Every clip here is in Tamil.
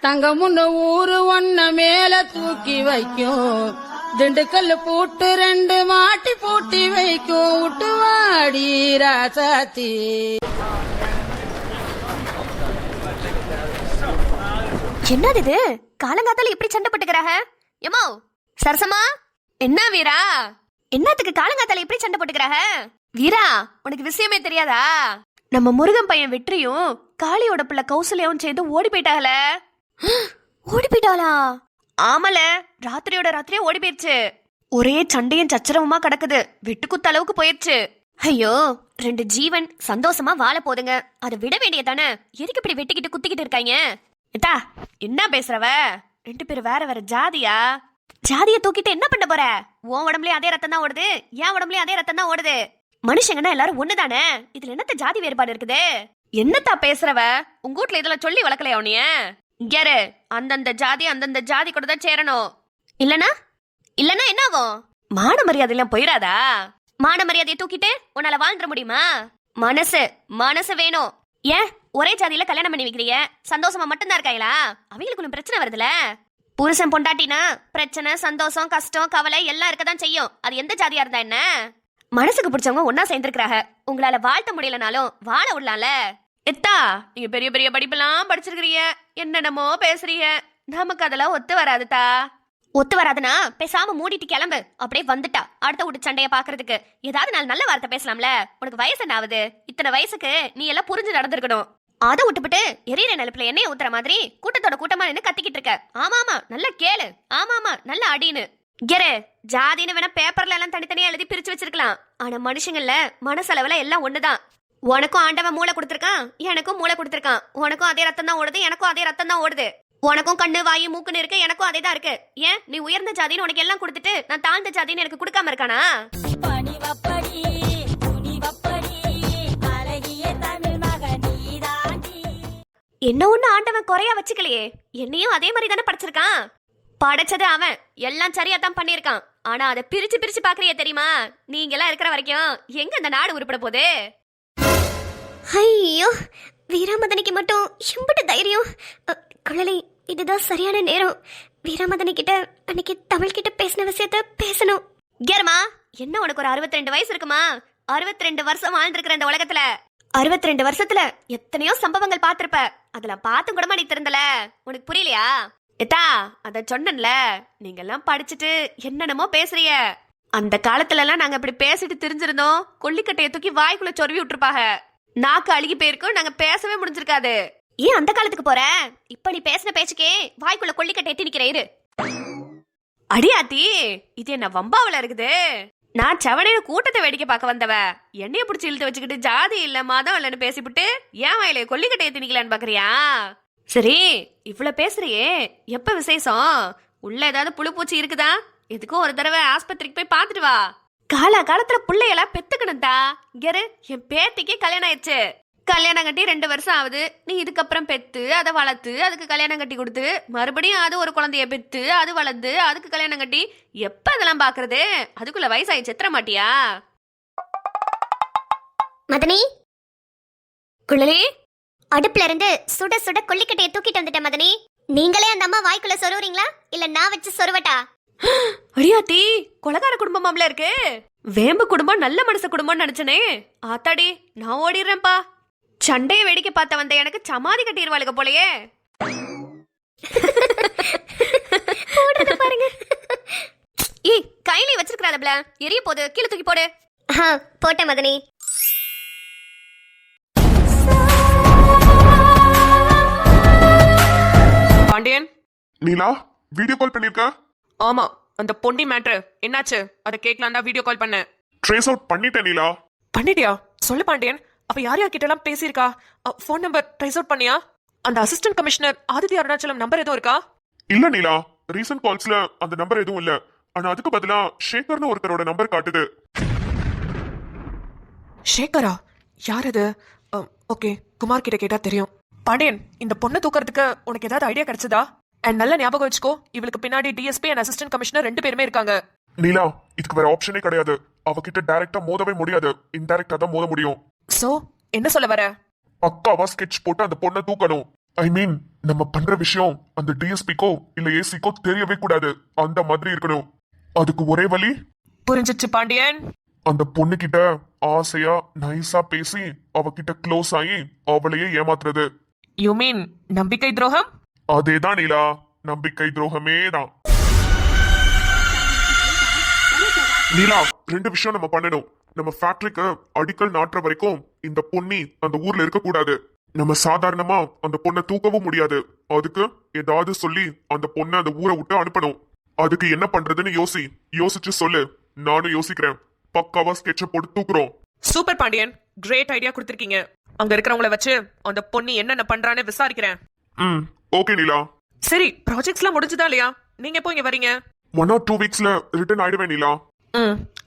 தங்கமுன்னு ஊரு ஒன்ன மேல தூக்கி வைக்கும், திண்டுக்கல் பூட்டு 2 மாட்டி பூட்டி வைக்கும், விட்டுவாடி ராசாத்தி. என்னது இது? காலங்காத்தால இப்படி சண்டை போட்டுக்கிறாங்க? எமோ சரசமா, என்ன வீரா, என்னத்துக்கு காலங்காத்தால இப்படி சண்டை போட்டுக்கிறாங்க? வீரா, உனக்கு விஷயமே தெரியாதா? நம்ம முருகன் பையன் வெற்றியும் காளியோட பிள்ளை கௌசல்யாவும் சேர்ந்து ஓடி போயிட்டாங்கள. ஓடி போயிட்டாளா? ஆமல, ராத்திரியோட ராத்திரியே ஓடி போயிருச்சு. ஒரே சண்டையும் சச்சரவுமா கிடக்குது, வெட்டுக்குத்த அளவுக்கு போயிருச்சு. ஐயோ, 2 ஜீவன் சந்தோஷமா வாழ போதுங்க, அதை விட வேண்டியதானே? எதுக்கு இப்படி வெட்டிக்கிட்டு குத்திக்கிட்டு இருக்காங்க? ஏத்தா, என்ன பேசுறவ? 2 பேரும் வேற வேற ஜாதியா? ஜாதிய தூக்கிட்டு என்ன பண்ண போற? உன் உடம்புலயே அதே ரத்தம் தான் ஓடுது, என் உடம்புலயே அதே ரத்தம் தான் ஓடுது. மனுஷங்கன்னா எல்லாரும் ஒண்ணுதானே, இதுல என்னத்த ஜாதி வேறுபாடு இருக்குது? என்னத்தா பேசுறவ? உங்க வீட்ல இதெல்லாம் சொல்லி வளர்க்கலையா உனிய? இங்கரு, அந்தந்த ஜாதி கூட தான் சேரணும். இல்லனா இல்லனா என்ன ஆகும்? மான மரியாதை எல்லாம் போயிடாதா? மான மரியாதையை தூக்கிட்டு உன்னால வாழ்ந்துட முடியுமா? மனசு வேணும். ஏன் ஒரே ஜாதியில கல்யாணம் பண்ணி வைக்கிறீங்க, சந்தோஷமா மட்டும்தான் இருக்காங்களா? அவங்களுக்குள்ள பிரச்சனை வருதுல. புருஷன் பொண்டாட்டினா பிரச்சனை, சந்தோஷம், கஷ்டம், கவலை எல்லாம் இருக்கதான் செய்யும். அது எந்த ஜாதியா இருந்தா என்ன? மனசுக்கு பிடிச்சவங்க ஒன்னா சேர்ந்துருக்காங்க, உங்களால வாழ்த்த முடியலனாலும் வாழ விடலாம்ல. எத்தா, நீங்க பெரிய பெரிய படிப்பெல்லாம் படிச்சிருக்கிறீங்க, என்னென்னமோ பேசுறீங்க, நமக்கு அதெல்லாம் ஒத்து வராதுதா. ஒத்து வராதுன்னா பேசாம மூடிட்டு கிளம்பு. அப்படியே வந்துட்டா அடுத்த வீட்டு சண்டைய பாக்குறதுக்கு ஏதாவது நல்ல வார்த்தை பேசலாம்ல. உனக்கு வயசு என்ன ஆகுது? இத்தனை வயசுக்கு நீ எல்லாம் புரிஞ்சு நடந்திருக்கணும். அதை விட்டுவிட்டு எரியற நிலப்புல எண்ணெய் ஊத்துற மாதிரி கூட்டத்தோட கூட்டமா நின்னு கத்திக்கிட்டு இருக்க. ஆமாமா நல்லா கேளு, ஆமாமா நல்லா அடின்னு. கெரு, ஜாதின்னு வேணா பேப்பர்ல எல்லாம் தனித்தனியா எழுதி பிரிச்சு வச்சிருக்கலாம், ஆனா மனுஷங்கள்ல மனசளவுல எல்லாம் ஒண்ணுதான். உனக்கும் ஆண்டவன் மூளை கொடுத்திருக்கான், எனக்கும் மூளை கொடுத்திருக்கான். உனக்கும் அதே ரத்தம் தான் ஓடுது, எனக்கும் அதே ரத்தம் தான் ஓடுது. உனக்கும் கண்ணு வாயு மூக்குன்னு இருக்கு, எனக்கும் அதே தான் இருக்கு. ஏன் நீ உயர்ந்த ஜாதின்னு உனக்கு எல்லாம் கொடுத்துட்டு நான் தாழ்ந்த ஜாதின்னு எனக்கு கொடுக்காம இருக்கானா? என்ன ஒண்ணு ஆண்டவன் குறையா வச்சுக்கலையே, என்னையும் அதே மாதிரி தானே படைச்சிருக்கான். படைச்சது அவன், எல்லாம் சரியா தான் பண்ணிருக்கான். ஆனா அதை பிரிச்சு பிரிச்சு பாக்குறிய தெரியுமா? நீங்க எல்லாம் இருக்கிற வரைக்கும் எங்க இந்த நாடு உருப்பட போகுது? ஐயோ, வீராமதனிக்கு மட்டும் எம்பிட்டு தைரியம். குழலி, இதுதான் சரியான நேரம். வீராமதனி கிட்ட அன்னைக்கு தமிழ் கிட்ட பேசின விஷயத்த பேசணும். கேர்மா, என்ன உனக்கு ஒரு 62 வயசு இருக்குமா? 62 வருஷம் வாழ்ந்திருக்கிற இந்த உலகத்துல 62 வருஷத்துல எத்தனையோ சம்பவங்கள் பாத்திருப்ப. அதுல பார்த்து கூட நீ திறந்தல, உனக்கு புரியலையா? எத்தா, அத சொன்னேன்ல, நீங்க எல்லாம் படிச்சுட்டு என்னென்னமோ பேசுறீங்க. அந்த காலத்துல எல்லாம் நாங்க இப்படி பேசிட்டு தெரிஞ்சிருந்தோம், கொல்லிக்கட்டைய தூக்கி வாய்க்குள்ள சொருவி விட்டுருப்பாங்க. நாக்கு அழுகி போயிருக்கும், நாங்க பேசவே முடிஞ்சிருக்காது. ஏன் அந்த காலத்துக்கு போற? இப்ப நீ பேசின பேச்சுக்கே வாய்க்குள்ள கொல்லிக்கட்டை எட்டி நிக்கிறேரு. அடியாத்தி, இது என்ன வம்பாவல இருக்குது? நான் செவனையில கூட்டத்தை வேடிக்கை பார்க்க வந்தவ, என்னைய பிடிச்சி இழுத்து வச்சுக்கிட்டு ஜாதி இல்ல மதம் இல்லன்னு பேசிவிட்டு ஏன் வாயில கொல்லிக்கட்டையை திணிக்கலான்னு பாக்குறியா? சரி, இவ்வளவு பேசுறியே, எப்ப விசேஷம்? உள்ள ஏதாவது புழு பூச்சி இருக்குதா? எதுக்கும் ஒரு தடவை ஆஸ்பத்திரிக்கு போய் பாத்துட்டு வா. காலத்துல பிள்ளையெல்லாம் பெத்துக்கணும்டா. கெரு, என் பேத்திக்கே கல்யாணம் ஆயிடுச்சு. கல்யாணம் கட்டி 2 வருஷம் ஆகுது. நீ இதுக்கப்புறம் பெத்து அதை வளர்த்து அதுக்கு கல்யாணம் கட்டி கொடுத்து மறுபடியும் அது ஒரு குழந்தைய பெத்து அது வளர்ந்து அதுக்கு கல்யாணம் கட்டி எப்ப அதெல்லாம் பாக்குறது? அதுக்குள்ள வயசாயி செத்துற மாட்டியா? மதனி, குழலி, அடுப்புல இருந்து சுட சுட கொல்லிக்கட்டையை தூக்கிட்டு வந்துட்டேன். மதனி, நீங்களே அந்த அம்மா வாய்க்குள்ள சொருவுறீங்களா இல்ல நான் வச்சு சொருவட்டா? அடியாத்தி, கொலகார குடும்பமாம்ல இருக்கு. வேம்பு குடும்பம் நல்ல மனசு குடும்பம்னு நினைச்சனே. ஆத்தாடி, நான் ஓடிடுறேன்ப்பா. சண்டைய வேடிக்கை பார்த்த வந்த எனக்கு சமாதி கட்டிடுவாளுக போலயே. பாருங்க, ஏய் கையில வச்சிருக்காதப்ல, எரிய போது கீழே தூக்கி போடு. போட்ட மதனி. பாண்டியன், நீலா வீடியோ கால் பண்ணிருக்க? ஆமா, அந்த பொண்டி மேட்ரு என்னாச்சு? அதை கேட்கலாம் தான் வீடியோ கால் பண்ணேன். ட்ரேஸ் அவுட் பண்ணிட்டேன் நீலா. பண்ணிட்டியா? சொல்லு பாண்டியன், அப்ப யார் யார்கிட்ட எல்லாம் பேசியிருக்கா? போன் நம்பர் ட்ரேஸ் அவுட் பண்ணியா? அந்த assistant commissioner Aditya Arunachalam number எதுவும் இருக்கா? இல்ல நீலா, ரீசன்ட் கால்ஸ்ல அந்த நம்பர் எதுவும் இல்ல. ஆனா அதுக்கு பதிலா ஷேகர்னு ஒருத்தரோட நம்பர் காட்டுது. ஷேகரா? யார் அது? ஓகே, குமார் கிட்ட கேட்டா தெரியும். பாண்டியன், இந்த பொண்ணை தூக்கறதுக்கு உனக்கு ஏதாவது ஐடியா கிடைச்சதா? அண்ட் நல்ல ஞாபகம் வச்சுக்கோ, இவளுக்கு பின்னாடி டிஎஸ்பி அண்ட் அசிஸ்டன்ட் கமிஷனர் 2 பேருமே இருக்காங்க. நீலா, இதுக்கு வேற ஆப்ஷனே கிடையாது. அவகிட்ட டைரக்டா மோதவே முடியாது, இன்டைரக்டா தான் மோத முடியும். சோ என்ன சொல்ல வர? பக்காவா ஸ்கெட்ச் போட்டு அந்த பொண்ணை தூக்கணும். ஐ மீன் நம்ம பண்ற விஷயம் அந்த டிஎஸ்பிக்கோ இல்ல ஏசிக்கோ தெரியவே கூடாது. அந்த மாதிரி இருக்கணும். அதுக்கு ஒரே வழி, புரிஞ்சிச்சு பாண்டியன். அந்த பொண்ணு கிட்ட ஆசையா நைஸா பேசி அவகிட்ட க்ளோஸ் ஆகி அவளையே ஏமாத்துறது. யூ மீன் நம்பிக்கை துரோகம்? அதேதான் நீலா, நம்பிக்கை துரோகமே தான். நீலா, 2 விஷயம் நம்ம பண்ணணும். நம்ம ஃபேக்டரிக்கு அடிக்கல் நாட்டுற வரைக்கும் இந்த பொண்ணி அந்த ஊர்ல இருக்க கூடாது. நம்ம சாதாரணமா அந்த பொண்ணை தூக்கவும் முடியாது. அதுக்கு ஏதாவது சொல்லி அந்த பொண்ணை அந்த ஊரை விட்டு அனுப்பணும். அதுக்கு என்ன பண்றதுன்னு யோசிச்சு சொல்லு. நானும் யோசிக்கிறேன். பக்காவா ஸ்கெட்ச போட்டு தூக்குறோம். சூப்பர் பாண்டியன், கிரேட் ஐடியா கொடுத்திருக்கீங்க. அங்க இருக்கிறவங்கள வச்சு அந்த பொண்ணு என்னென்ன பண்றான்னு விசாரிக்கிறேன். ஓகே நீலா. சரி, ப்ராஜெக்ட்ஸ்லாம் முடிஞ்சுதா இல்லையா? நீங்க எப்போ இங்க வரீங்க? 1 or 2 வீக்ஸ்ல ரிட்டர்ன் ஆயிடுவேன் நீலா.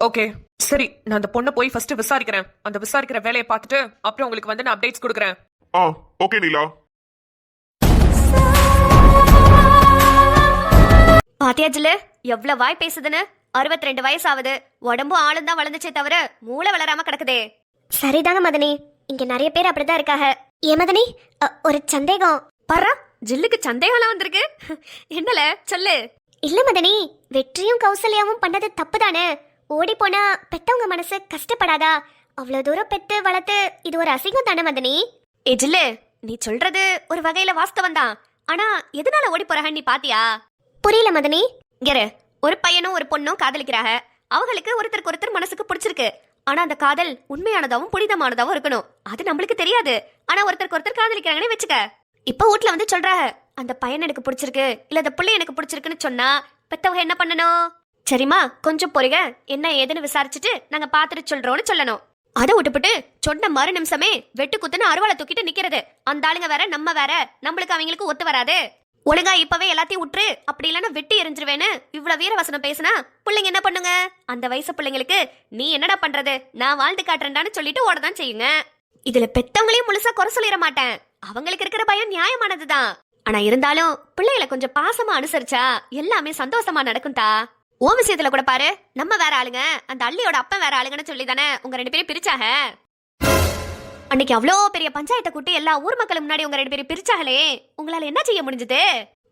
ஓகே. சரி, நான் அந்த பொண்ணை போய் ஃபர்ஸ்ட் விசாரிக்கிறேன். அந்த விசாரிக்கிற வேலையை பார்த்துட்டு அப்புறம் உங்களுக்கு வந்து நான் அப்டேட்ஸ் கொடுக்குறேன். ஓகே நீலா. பாத்தியா ஜில்லு, எவ்வளவு வாய் பேசுதுன்னு? 62 வயசு ஆகுது. உடம்பும் ஆளும் தான் வளர்ந்துச்சே தவிர மூளை வளராம கிடக்குதே. சரிதாங்க மதனி, இங்க நிறைய பேர் அப்படிதான் இருக்காங்க. ஏ மதனி, ஒரு சந்தேகம். பர்றா, ஜில்லுக்கு சந்தேகம்லாம் வந்திருக்கு. என்னல சொல்லு. இல்ல மதனி, வெற்றியும் கௌசல்யாவும் பண்ணது தப்பு தானே? ஓடி போனா பெத்தவங்க மனசு கஷ்டப்படாதா? அவ்வளவு தூரம் பெத்து வளர்த்து இது ஒரு அசிங்கம் தானே மதனி? ஏ ஜில்லு, நீ சொல்றது ஒரு வகையில வாஸ்தவம் தான். ஆனா எதனால ஓடி போறாங்க நீ பாத்தியா? புரியல மதனி. இங்கரு, ஒரு பையனும் ஒரு பொண்ணும் காதலிக்கிறாங்க. அவங்களுக்கு ஒருத்தருக்கு ஒருத்தர் மனசுக்கு பிடிச்சிருக்கு. ஆனா அந்த காதல் உண்மையானதாவும் புனிதமானதாவும் இருக்கணும். அது நம்மளுக்கு தெரியாது. ஆனா ஒருத்தருக்கு ஒருத்தர் காதலிக்கிறாங்கன்னு வச்சுக்க. இப்ப வீட்ல வந்து சொல்றாங்க, அந்த பையன் எனக்கு பிடிச்சிருக்கு, இல்ல அந்த பிள்ளை எனக்கு பிடிச்சிருக்குன்னு சொன்னா பெத்தவங்க என்ன பண்ணணும்? சரிம்மா, கொஞ்சம் பொறுங்க, என்ன ஏதுன்னு விசாரிச்சுட்டு நாங்க பாத்துட்டு சொல்றோம்னு சொல்லணும். அதை விட்டுப்புட்டு சொன்ன மறு நிமிஷமே வெட்டு குத்துன்னு அருவாளை தூக்கிட்டு நிக்கிறது. அந்த ஆளுங்க வேற, நம்ம வேற, நம்மளுக்கு அவங்களுக்கு ஒத்து வராது. ஒழுங்கா இப்பவே எல்லாத்தையும் விட்டுரு, அப்படி இல்லைன்னா வெட்டி எரிஞ்சிருவேன்னு இவ்வளவு வீரவசனம் பேசினா பிள்ளைங்க என்ன பண்ணுங்க? அந்த வயசு பிள்ளைங்களுக்கு நீ என்னடா பண்றது, நான் வாழ்ந்து காட்டுறேன்டான்னு சொல்லிட்டு ஓடதான் செய்யுங்க. இதுல பெத்தவங்களையும் முழுசா குறை சொல்லிட மாட்டேன். அவங்களுக்கு இருக்கிற பயம் நியாயமானதுதான். ஆனா இருந்தாலும் பிள்ளைகளை கொஞ்சம் பாசமா அனுசரிச்சா எல்லாமே சந்தோஷமா நடக்கும்தா. ஓ விஷயத்துல கூட பாரு, நம்ம வேற ஆளுங்க, அந்த அள்ளியோட அப்பன் வேற ஆளுங்கன்னு சொல்லி தானே உங்க 2 பேரும் பிரிச்சாக. அன்னைக்கு அவ்வளோ பெரிய பஞ்சாயத்தை கூட்டி எல்லா ஊர் மக்களும் முன்னாடி உங்க 2 பேரும் பிரிச்சாகலே, உங்களால என்ன செய்ய முடிஞ்சது?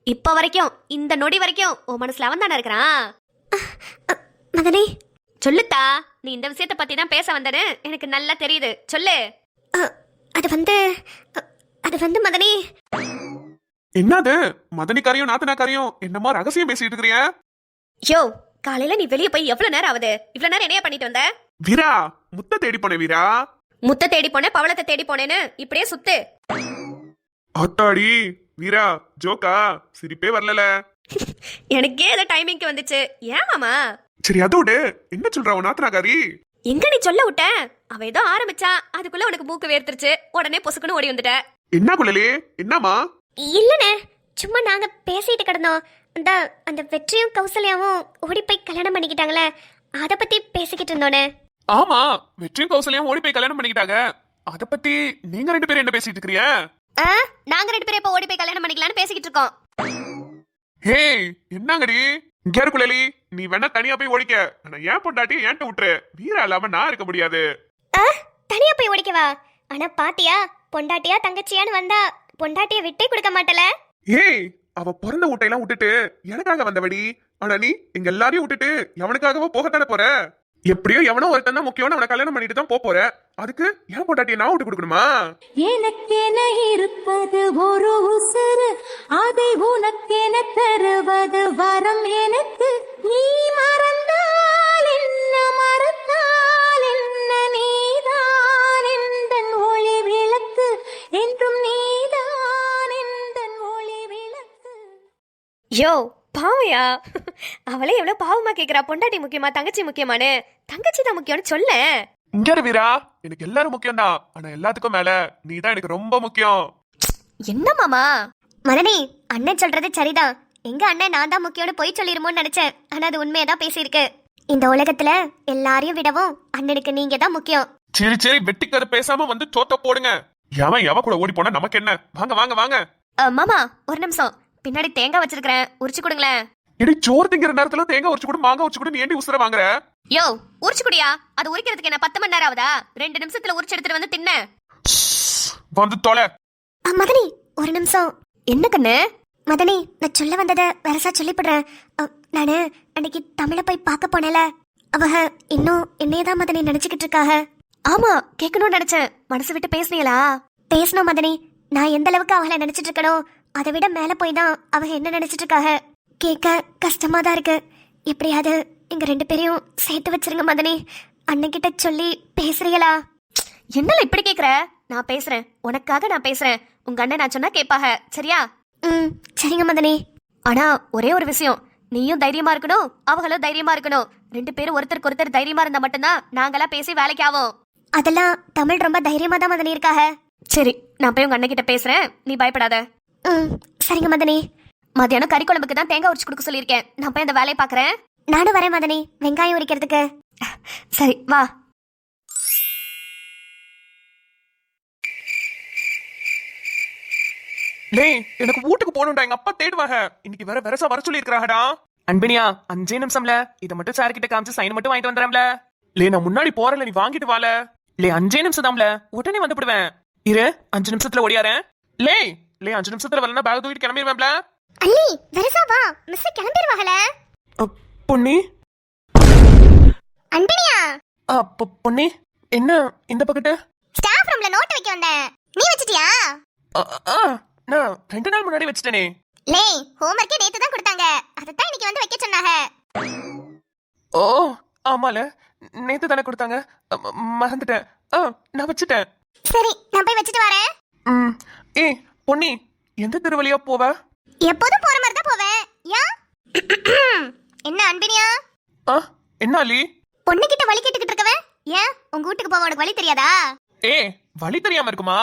இப்ப வரைக்கும், இந்த நொடி வரைக்கும் உன் மனசுல அவன் தானே இருக்கிறான். மதனி, சொல்லுத்தா, நீ இந்த விஷயத்த பத்தி தான் பேச வந்தேன்னு எனக்கு நல்லா தெரியுது. சொல்லு. அது வந்து மதனி. என்னது மதனிக்காரையும் நாத்தனாக்காரையும் என்னமா ரகசியம் பேசிட்டு இருக்கிறீங்க? யோ, காலையில நீ வெளியே போய் எவ்வளவு நேரம் ஆகுது? இவ்வளவு நேரம் என்னைய பண்ணிட்டு வந்த? வீரா, முத்த தேடி போன வீரா. முத்த தேடி போனேன், பவளத்தை தேடி போனேன்னு இப்படியே சுத்து. அத்தாடி வீரா, ஜோக்கா? சிரிப்பே வரல. எனக்கே ஏதோ டைமிங்க்கு வந்துச்சு. ஏன் மாமா? சரி அதோடு என்ன சொல்றா உன் நாத்தனாக்காரி? எங்க நீ சொல்ல விட்ட? அவ ஏதோ ஆரம்பிச்சா, அதுக்குள்ள உனக்கு மூக்கு வேர்த்துருச்சு. உடனே பொசுக்குன்னு ஓடி வந்துட்ட. என்ன குழலி, என்னமா? இல்லனே, சும்மா நாங்க பேசிட்டு கிடந்தோம். அந்த வெற்றியும் கௌசல்யாவும் ஓடி போய் கல்யாணம் பண்ணிக்கிட்டாங்களே, அத பத்தி பேசிக்கிட்டு இருந்தோனே. ஆமா, வெற்றியும் கௌசல்யாவும் ஓடி போய் கல்யாணம் பண்ணிக்கிட்டாங்க. அத பத்தி நீங்க 2 பேரும் என்ன பேசிட்டு இருக்கீங்க? நாங்க 2 பேரும் இப்ப ஓடி போய் கல்யாணம் பண்ணிக்கலாம்னு பேசிக்கிட்டு இருக்கோம். ஹே, என்னங்கடி? இங்க குழலி, நீ வேணா தனியா போய் ஓடிக்க. ஆனா ஏன் பொண்டாட்டி ஏன்ட்ட விட்டுரு. வீரா இல்லாம நான் இருக்க முடியாது. தனியா போய் ஓடிக்கவா? ஆனா பாத்தியா, பொண்டாட்டியா தங்கச்சியான்னு வந்தா பொண்டாட்டிய விட்டே கொடுக்க மாட்டல. ஏய், அவ பிறந்த வீட்டையெல்லாம் விட்டுட்டு எனக்காக வந்தவடி. ஆனா நீ எங்க எல்லாரையும் விட்டுட்டு எவனுக்காகவோ போகத்தானே போற. எப்படியோ எவனோ ஒருத்தன் தான் முக்கியம், அவனை கல்யாணம் பண்ணிட்டு தான் போற. அதுக்கு என் பொண்டாட்டியை நான் விட்டு கொடுக்கணுமா? எனக்கென இருப்பது ஒரு உசுறு, அதை உனக்கென தருவது வரம் எனக்கு. நீ மறந்தால் என்ன, மறந்தால் என்ன, நீதான் எந்தன் ஒளி விளக்கு, என்றும் நீதான் எந்தன் ஒளி விளக்கு. யோ பாவையா, அவளே எவ்வளவு பாவமா கேக்குறா. பொண்டாட்டி முக்கியமா தங்கச்சி முக்கியமானு? தங்கச்சி தான் முக்கியம்னு சொல்ல. இங்க வீரா, எனக்கு எல்லாரும் முக்கியம் தான். ஆனா எல்லாத்துக்கும் மேல நீ தான் எனக்கு ரொம்ப முக்கியம். என்ன மாமா? மதனி, அண்ணன் சொல்றது சரிதான். எங்க அண்ணன் நான் தான் முக்கியம்னு போய் சொல்லிருமோன்னு நினைச்சேன். ஆனா அது உண்மையதான் பேசியிருக்கு. இந்த உலகத்துல எல்லாரையும் விடவும் அண்ணனுக்கு நீங்க தான் முக்கியம். சரி சரி, வெட்டிக்கார பேசாம வந்து சோத்த போடுங்க. எவன் எவ கூட ஓடி போனா நமக்கு என்ன? வாங்க வாங்க வாங்க. மாமா ஒரு நிமிஷம், பின்னாடி தேங்காய் வச்சிருக்கிறேன், உரிச்சு கொடுங்களேன். இடி, சோறு திங்கிற நேரத்துல தேங்காய் உரிச்சு கூட மாங்காய் உரிச்சு கூட நீ ஏண்டி உசுர வாங்குற? யோ, உரிச்சு குடியா? அது உரிக்கிறதுக்கு என்ன 10 மணி நேரம் ஆகுதா? 2 நிமிஷத்துல உரிச்சு எடுத்துட்டு வந்து தின்ன. வந்து தொலை. மதனி, ஒரு நிமிஷம். என்ன கண்ணு? மதனி, நான் சொல்ல வந்ததை வரசா சொல்லிவிடுறேன். நானு அன்னைக்கு தமிழை போய் பார்க்க போனேல, அவ இன்னும் என்னையதான் மதனி நினைச்சுக்கிட்டு இருக்காக. ஆமா, கேட்கணும்னு நினைச்சேன். மனசு விட்டு பேசுனீங்களா? பேசணும் மதனி. நான் எந்த அளவுக்கு அவளை நினைச்சிட்டு இருக்கனோ அதை விட மேல போய் தான் அவ என்ன நினைச்சிட்டு இருக்காக. கேட்க கஷ்டமா தான் இருக்கு. எப்படியாவது எங்க 2 பேரையும் சேர்த்து வச்சிருங்க மதனி. அண்ணன்கிட்ட சொல்லி பேசுறீங்களா? என்னல இப்படி கேக்குற? நான் பேசுறேன், உனக்காக நான் பேசுறேன். உங்க அண்ணன் நான் சொன்னா கேட்பாக, சரியா? சரிங்க மதனி. ஆனா ஒரே ஒரு விஷயம், நீயும் தைரியமா இருக்கணும், அவங்களும் தைரியமா இருக்கணும். 2 பேரும் ஒருத்தருக்கு ஒருத்தர் தைரியமா இருந்தா மட்டும்தான் நாங்கெல்லாம் பேசி வேலைக்கு ஆவோம். அதெல்லாம் தமிழ் ரொம்ப தைரியமா தான் மதனி இருக்காக. சரி, நான் போய் உங்க அண்ணன் கிட்ட பேசுறேன், நீ பயப்படாத. சரிங்க மதனி. மத்தியானம் கறி குழம்புக்கு தான் தேங்காய் உரிச்சு கொடுக்க சொல்லியிருக்கேன். நான் போய் அந்த வேலையை பாக்குறேன். நானும் வரேன் மதனி, வெங்காயம் உரிக்கிறதுக்கு. சரி வா. லேய், எனக்கு வீட்டுக்கு போகணும்டா. எங்க அப்பா தேடுவாங்க. இன்னைக்கு வேற வரசா வர சொல்லி இருக்கிறாடா. அன்பினியா, 5 நிமிஷம்ல இதை மட்டும் சார் கிட்ட காமிச்சு சைன் மட்டும் வாங்கிட்டு வந்துடுறேன்ல. லே, நான் முன்னாடி போறல, நீ வாங்கிட்டு வால. லே, 5 நிமிஷம் தான்ல, உடனே வந்து விடுவேன். இரு, 5 நிமிஷத்துல ஓடியாரேன். லே, 5 நிமிஷத்துல வரலன்னா பேக் தூக்கிட்டு கிளம்பிடுவேன்ல. அல்லி, வரசா வா, மிஸ்டர் கிளம்பிடுவாங்களே. பொன்னி, அன்பினியா. பொன்னி, என்ன இந்த பக்கத்து? ஸ்டாஃப் ரூம்ல நோட் வைக்க வந்தேன், நீ வச்சிட்டியா? நான் 2 நாள் முன்னாடி வச்சிட்டேனே. லே, ஹோம்வொர்க்கே நேத்து தான் கொடுத்தாங்க, அதத்தான் இன்னைக்கு வந்து வைக்க சொன்னாங்க. ஓ ஆமால, நேத்து தானே கொடுத்தாங்க, மறந்துட்டேன். நான் வச்சிட்டேன். சரி, நான் போய் வச்சிட்டு வரேன். ஏய் பொன்னி, எந்த தெருவழியா போவ? எப்போதும் போற மாதிரி தான் போவேன். ஏன்? என்ன அன்பினியா? என்ன அலி? பொண்ணுகிட்ட வழி கேட்டுக்கிட்டு இருக்கவே, ஏன் உங்க வீட்டுக்கு போக உனக்கு வழி தெரியாதா? வழி தெரியாம இருக்குமா?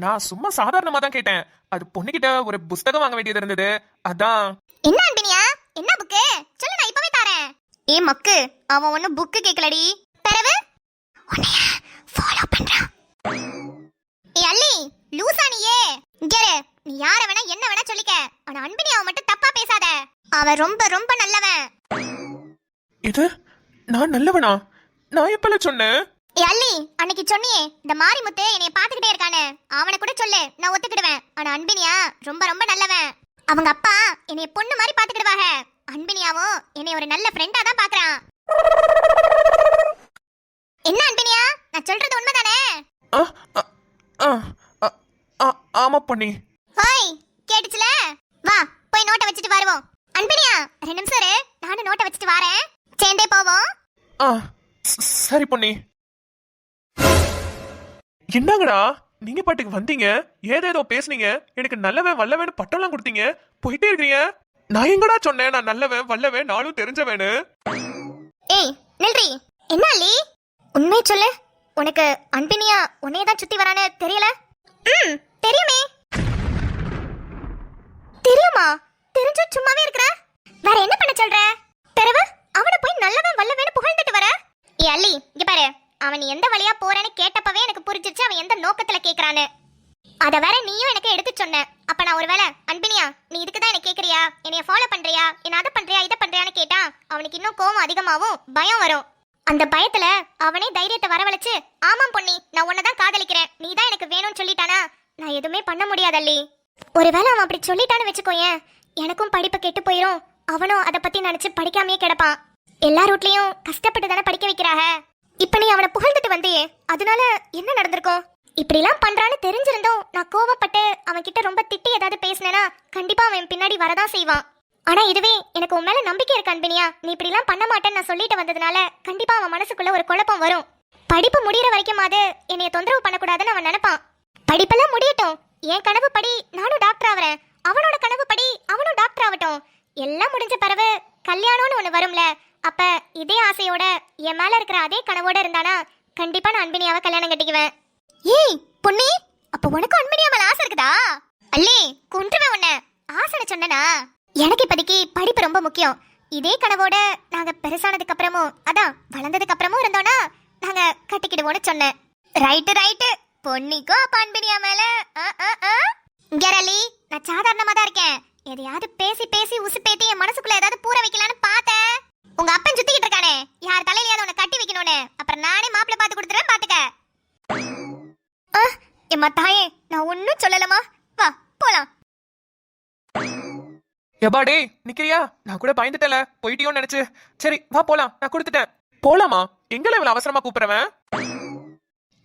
நான் சும்மா சாதாரணமா தான் கேட்டேன். அது பொண்ணுகிட்ட ஒரு புஸ்தகம் வாங்க வேண்டியது இருந்தது, அதான். என்ன அன்பினியா, என்ன புக்கு சொல்லு, நான் இப்பவே தரேன். மக்கு, அவன் ஒண்ணு புக்கு கேக்கலடி. பிறகு உன்னைய ஃபாலோ பண்றான். அல்லி, லூசா நீயே. இங்க நீ யார வேணா என்ன வேணா சொல்லிக்க, ஆனா அன்பினியாவை மட்டும் தப்பா பேசாத. அவன் ரொம்ப ரொம்ப நல்லவன். இது நான் நல்லவனா? நான் எப்பல சொன்னேன்? அல்லி, அன்னைக்கு சொன்னியே இந்த மாரிமுத்து என்னைய பாத்துக்கிட்டே இருக்கானே, அவனை கூட சொல்லு, நான் ஒத்துக்கிடுவேன். ஆனா அன்பினியா ரொம்ப ரொம்ப நல்லவன். அவங்க அப்பா என்னைய பொண்ணு மாதிரி பாத்துக்கிடுவாங்க. அன்பினியாவும் என்னைய ஒரு நல்ல ஃப்ரெண்டா தான் பாக்குறான். என்ன அன்பினியா, நான் சொல்றது உண்மைதானே? ஆமா பொன்னி. ஹாய், கேட்டுச்சுல? வா, போய் நோட்டை வச்சுட்டு வருவோம். அன்பினியா, 2 நிமிஷம் இரு, நானும் நோட்டை வச்சுட்டு வரேன், சேர்ந்தே போவோம். சரி பொன்னி. என்னங்கடா நீங்க பாட்டுக்கு வந்தீங்க, ஏதேதோ பேசுனீங்க, எனக்கு நல்லவன் வல்லவன் பட்டம்லாம் கொடுத்தீங்க, போயிட்டே இருக்கீங்க. நான் எங்கடா சொன்னேன் நான் நல்லவன் வல்லவன் நானும் தெரிஞ்சவனு? ஏய் நில்றி. என்ன அல்லி, உண்மை சொல்லு, உனக்கு அன்பினியா உன்னையதான் சுத்தி வரானே தெரியல? தெரியுமே. தெரியுமா? தெரிஞ்சு சும்மாவே இருக்கிற, வேற என்ன பண்ண சொல்ற? பிறகு அவனை போய் நல்லவன் வல்லவன் புகழ்ந்துட்டு வர. அல்லி, இங்க பாரு, அவன் எந்த வழியா போறேன்னு கேட்டப்பவே எனக்கு புரிஞ்சிருச்சு அவன் எந்த நோக்கத்துல கேக்குறான்னு. அத வேற நீயும் எனக்கு எடுத்து சொன்ன. அப்ப நான் ஒருவேளை அன்பினியா நீ இதுக்குதான் என்ன கேக்குறியா, என்னைய ஃபாலோ பண்றியா, என்ன அதை பண்றியா இதை பண்றியான்னு கேட்டா அவனுக்கு இன்னும் கோவம் அதிகமாவும் பயம் வரும். அந்த பயத்துல அவனே தைரியத்தை வரவழைச்சு, ஆமாம் பொன்னி, நான் உன்னதான் காதலிக்கிறேன், நீ தான் எனக்கு வேணும்னு சொல்லிட்டானா நான் எதுவுமே பண்ண முடியாதல்லி. ஒருவேளை அவன் அப்படி சொல்லிட்டான்னு வச்சுக்கோயேன், எனக்கும் படிப்பு கெட்டு போயிரும், அவனும் அதை பத்தி நினைச்சு படிக்காமையே கிடப்பான். எல்லா ரூட்லயும் கஷ்டப்பட்டு தானே படிக்க வைக்கிறாக. இப்ப நீ அவனை புகழ்ந்துட்டு வந்தியே, அதனால என்ன நடந்திருக்கும்? இப்படி எல்லாம் பண்றான்னு தெரிஞ்சிருந்தோம் நான் கோவப்பட்டு அவன் கிட்ட ரொம்ப திட்டி ஏதாவது பேசினேனா கண்டிப்பா அவன் பின்னாடி வரதான் செய்வான். ஆனா இதுவே எனக்கு உன் மேல நம்பிக்கை இருக்கு அன்பினியா, நீ இப்படி எல்லாம் பண்ண மாட்டேன்னு நான் சொல்லிட்டு வந்ததுனால கண்டிப்பா அவன் மனசுக்குள்ள ஒரு குழப்பம் வரும். படிப்பு முடியற வரைக்கும் அது என்னைய தொந்தரவு பண்ணக்கூடாதுன்னு அவன் நினைப்பான். படிப்பெல்லாம் முடியட்டும், என் கனவு படி நானும் டாக்டர் ஆவறேன், அவனோட கனவு படி அவனும் டாக்டர் ஆகட்டும். எல்லாம் முடிஞ்ச பிறகு கல்யாணம்னு ஒண்ணு வரும்ல, அப்ப இதே ஆசையோட என் மேல இருக்கிற அதே கனவோட இருந்தானா கண்டிப்பா நான் அன்பினியாவை கல்யாணம் கட்டிக்குவேன். ஏய் பொன்னி, அப்ப உனக்கு அன்பினியா மேல ஆசை இருக்குதா? அல்லே, கொன்றுவேன் உன்னை. ஆசைன்னு சொன்னனா? எனக்கு இப்போதைக்கு படிப்பு ரொம்ப முக்கியம். இதே கனவோட நாங்க பெருசானதுக்கு அப்புறமும் அதான் வளர்ந்ததுக்கு அப்புறமும் இருந்தோம்னா நாங்க கட்டிக்கிடுவோம்னு சொன்னேன். ரைட்டு ரைட்டு, பொன்னிக்கும் அப்ப அன்பினியா மேல கேரளி, நான் சாதாரணமா தான் இருக்கேன். எதையாவது பேசி பேசி உசுப்பேத்தி என் மனசுக்குள்ள ஏதாவது பூர வைக்கலான்னு பார்த்தேன். உங்க அப்பன் சுத்திக்கிட்டு இருக்கானே, யார் தலையிலயாவது உன்னை கட்டி வைக்கணும்னு, அப்புறம் நானே மாப்பிள்ளை பார்த்து கொடுத்துறேன் பாத்துக்க. எம்மா தாயே, நான் ஒன்னும் சொல்லலமா, வா போலாம். எபாடே நிக்கிறியா? நான் கூட பயந்துட்டல போயிட்டியோன்னு நினைச்சு. சரி வா போலாம், நான் கொடுத்துட்டேன். போலாமா? எங்களை இவ்வளவு அவசரமா கூப்பிடுறவன்?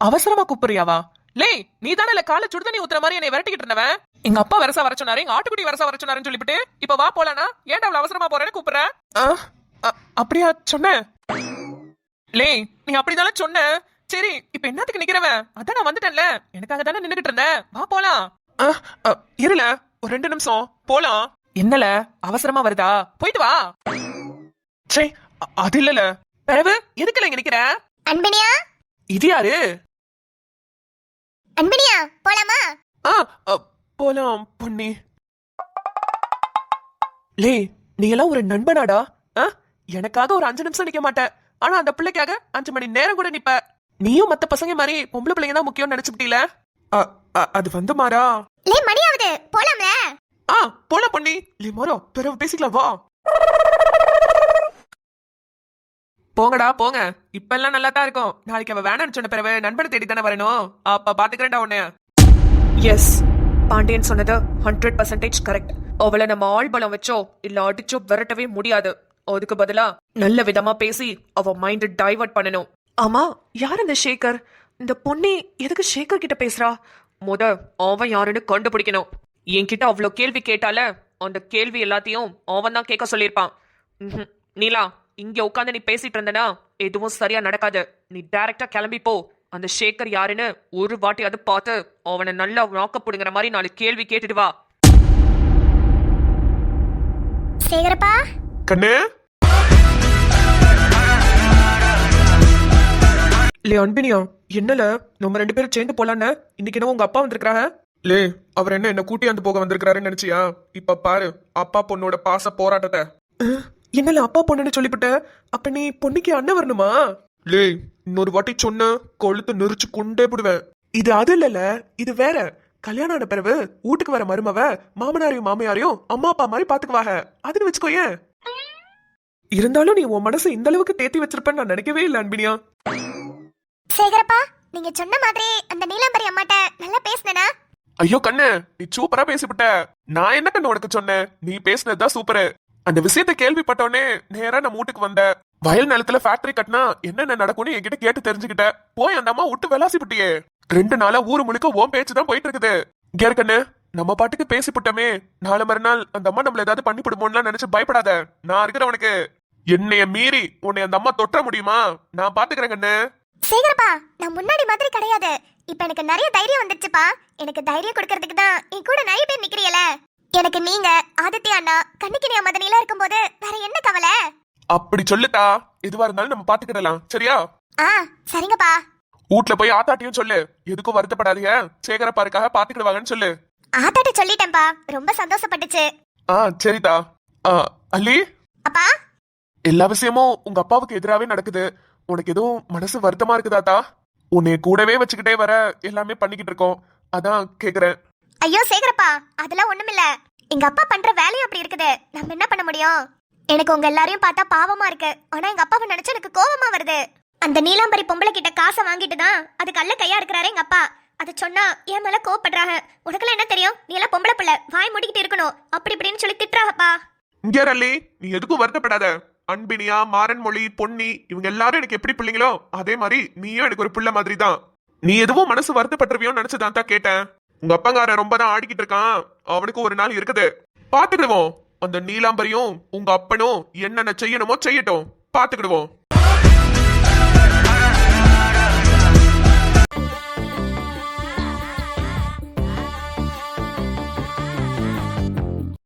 அவசரமா கூப்பிடுறியாவா? லே நீ தானே கால சுடுதண்ணி ஊத்துற மாதிரி என்னை விரட்டிக்கிட்டு இருந்தவன். எங்க அப்பா வரசா வர சொன்னாரு, எங்க ஆட்டுக்குட்டி வரசா வர சொன்னாருன்னு சொல்லிவிட்டு இப்ப வா போலானா ஏன்டா அவ்வளவு அவசரமா போறேன்னு கூப்பிடுற? அப்படியா சொன்ன? லே நீ அப்படிதானே சொன்ன. சரி இப்ப என்னத்துக்கு நிக்கிறவன்? அதான் நான் வந்துட்டேன்ல, எனக்காக தானே நின்னுகிட்டு இருந்தேன். வா போலாம். இருல ஒரு 2 நிமிஷம் போலாம். என்னல அவசரமா வருதா? போயிட்டு வா. சே அது இல்லல. பிறகு எதுக்குல இங்க நிக்கிற? அன்பினியா, இது யாரு? அன்பினியா போலாமா? போலாம் பொன்னி. லே நீ எல்லாம் ஒரு நண்பனாடா. எனக்காக ஒரு 5 நிமிஷம் நிக்க மாட்டேன், ஆனா அந்த பிள்ளைக்காக 5 மணி நேரம் கூட நிப்ப. நீயும் மத்த பசங்க மாதிரி பொம்பளை பிள்ளைங்க தான் முக்கியம் நினைச்சுட்டீல. அது வந்து மாறா. லே மணியாவது போலாம்ல? போலாம் பொன்னி. லே மோரோ பிறகு பேசிக்கலாம் வா. போங்கடா போங்க, இப்ப எல்லாம் நல்லா தான் இருக்கும். நாளைக்கு அவ வேணான்னு சொன்ன பிறகு நண்பனை தேடி தானே வரணும். அப்ப பாத்துக்கிறேன்டா உன்னைய. எஸ், பாண்டியன் சொன்னது 100% கரெக்ட். அவளை நம்ம ஆள் பலம் வச்சோ இல்ல அடிச்சோ விரட்டவே முடியாது. அதுக்கு பதிலா நல்ல விதமா பேசி அவ மைண்ட் டைவர்ட் பண்ணணும். ஆமா, யார் இந்த சேகர்? இந்த பொண்ணி எதுக்கு சேகர் கிட்ட பேசுறா? அவன் யாருன்னு கண்டுபிடிக்கணும். என்கிட்ட அவ்வளவு கேள்வி கேட்டால அந்த கேள்வி எல்லாத்தையும் அவன் தான் கேட்க சொல்லியிருப்பான். நீலா இங்க உட்காந்து நீ பேசிட்டு இருந்தனா எதுவும் சரியா நடக்காது. நீ டைரக்டா கிளம்பி போ. அந்த சேகர் யாருன்னு ஒரு வாட்டி அது பார்த்து அவனை நல்லா நாக்கப்படுங்கிற மாதிரி 4 கேள்வி கேட்டுட்டு வா. சேகரப்பா கண்ணு லே அன்பினியா, என்னல நம்ம 2 பேரும் சேர்ந்து போலான்னு இன்னைக்கு என்ன உங்க அப்பா வந்திருக்காங்க? லே அவர் என்ன கூட்டியாந்து போக வந்திருக்காருன்னு நினைச்சியா? இப்ப பாரு அப்பா பொண்ணோட பாச போராட்டத்தை. என்னல அப்பா பொண்ணுன்னு சொல்லிவிட்ட? அப்ப நீ பொண்ணுக்கு அண்ணன் வரணுமா? லே இன்னொரு வாட்டி சொன்ன கொழுத்து நெரிச்சு கொண்டே போடுவேன். இது அது இல்லல, இது வேற. கல்யாணம் ஆன பிறகு வீட்டுக்கு வர மருமவ மாமனாரையும் மாமியாரையும் அம்மா அப்பா மாதிரி பாத்துக்குவாங்க. அதுன்னு வச்சுக்கோயே. இருந்தாலும் நீ உன் மனசை இந்த அளவுக்கு தேத்தி வச்சிருப்பேன்னு நான் நினைக்கவே இல்லை அன்பினியா. சேகரப்பா, நீங்க சொன்ன மாதிரி அந்த நீலாம்பரி அம்மாட்ட நல்லா பேசுனேனா? ஐயோ கண்ணு, நீ சூப்பரா பேசிவிட்ட. நான் என்ன கண்ணு உனக்கு சொன்னேன், நீ பேசினதுதான் சூப்பரு. அந்த விஷயத்த கேள்விப்பட்டோன்னே நேரா நம்ம வீட்டுக்கு வந்த. வயல் நிலத்துல ஃபேக்டரி கட்டினா என்னென்ன நடக்கும்னு என்கிட்ட கேட்டு தெரிஞ்சுக்கிட்ட. போய் அந்த அம்மா விட்டு விளாசிப்பிட்டியே. 2 நாளா ஊரு முழுக்க ஓம் பேச்சுதான் போயிட்டு இருக்குது. கேரு கண்ணு, நம்ம பாட்டுக்கு பேசிவிட்டோமே, நாளை மறுநாள் அந்த அம்மா நம்மள ஏதாவது பண்ணிவிடுமோன்னு நினைச்சு பயப்படாத. நான் இருக்கிற உனக்கு. என்னைய மீறி உன்னை அந்த அம்மா தொட்ட முடியுமா? நான் பாத்துக்கிறேன் கண்ணு. சேகரப்பா, நான் முன்னாடி மாதிரி கிடையாது. இப்ப எனக்கு நிறைய தைரியம் வந்துச்சுப்பா. எனக்கு தைரியம் கொடுக்கறதுக்கு தான் என் கூட நிறைய பேர் நிக்கிறீல. எனக்கு நீங்க, ஆதித்யா அண்ணா, கண்ணிக்கினியா மதனில இருக்கும்போது வேற என்ன கவலை? அப்படி சொல்லுதா. எதுவா இருந்தாலும் நம்ம பாத்துக்கிடலாம், சரியா? சரிங்கப்பா. வீட்ல போய் ஆத்தாட்டியும் சொல்லு, எதுக்கும் வருத்தப்படாதீங்க, சேகரப்பாருக்காக பாத்துக்கிடுவாங்கன்னு சொல்லு. ஆத்தாட்ட சொல்லிட்டேன்பா, ரொம்ப சந்தோஷப்பட்டுச்சு. சரிதா. அல்லி, அப்பா, எல்லா விஷயமும் உங்க அப்பாவுக்கு எதிராவே நடக்குது. உனக்கு எதுவும் மனசு வருத்தமா இருக்குதாத்தா? உன்னை கூடவே வச்சுக்கிட்டே வர எல்லாமே பண்ணிக்கிட்டு இருக்கோம், அதான் கேக்குறேன். ஐயோ சேகரப்பா, அதெல்லாம் ஒண்ணுமில்ல. எங்க அப்பா பண்ற வேலையும் அப்படி இருக்குது, நம்ம என்ன பண்ண முடியும்? எனக்கு உங்க எல்லாரையும் பார்த்தா பாவமா இருக்கு. ஆனா எங்க அப்பாவை நினைச்சு எனக்கு கோவமா வருது. அந்த நீலாம்பரி பொம்பளை கிட்ட காசை வாங்கிட்டு தான் அது கல்ல கையா இருக்கிறாரு எங்க அப்பா. அதை சொன்னா என் மேல கோவப்படுறாங்க. உனக்குலாம் என்ன தெரியும்? நீ எல்லாம் பொம்பளை பிள்ளை, வாய் மூடிக்கிட்டு இருக்கணும், அப்படி இப்படின்னு சொல்லி திட்டுறாங்கப்பா. இங்க அல்லி, நீ எதுக்கும் வருத்தப்படாத. அன்பினியா, மாறன்மொழி, பொன்னி இவங்க எல்லாரும் எனக்கு எப்படி பிள்ளைங்களோ அதே மாதிரி நீயும் எனக்கு ஒரு பிள்ளை மாதிரி தான். நீ எதுவும் மனசு வருத்தப்பட்டுருவியோன்னு நினைச்சுதான் தான் கேட்டேன். உங்க அப்பங்கார ரொம்ப தான் ஆடிக்கிட்டு இருக்கான், அவனுக்கு ஒரு நாள் இருக்குது, பாத்துக்கிடுவோம். அந்த நீலாம்பரியும் உங்க அப்பனும் என்னென்ன செய்யணுமோ செய்யட்டும், பாத்துக்கிடுவோம்.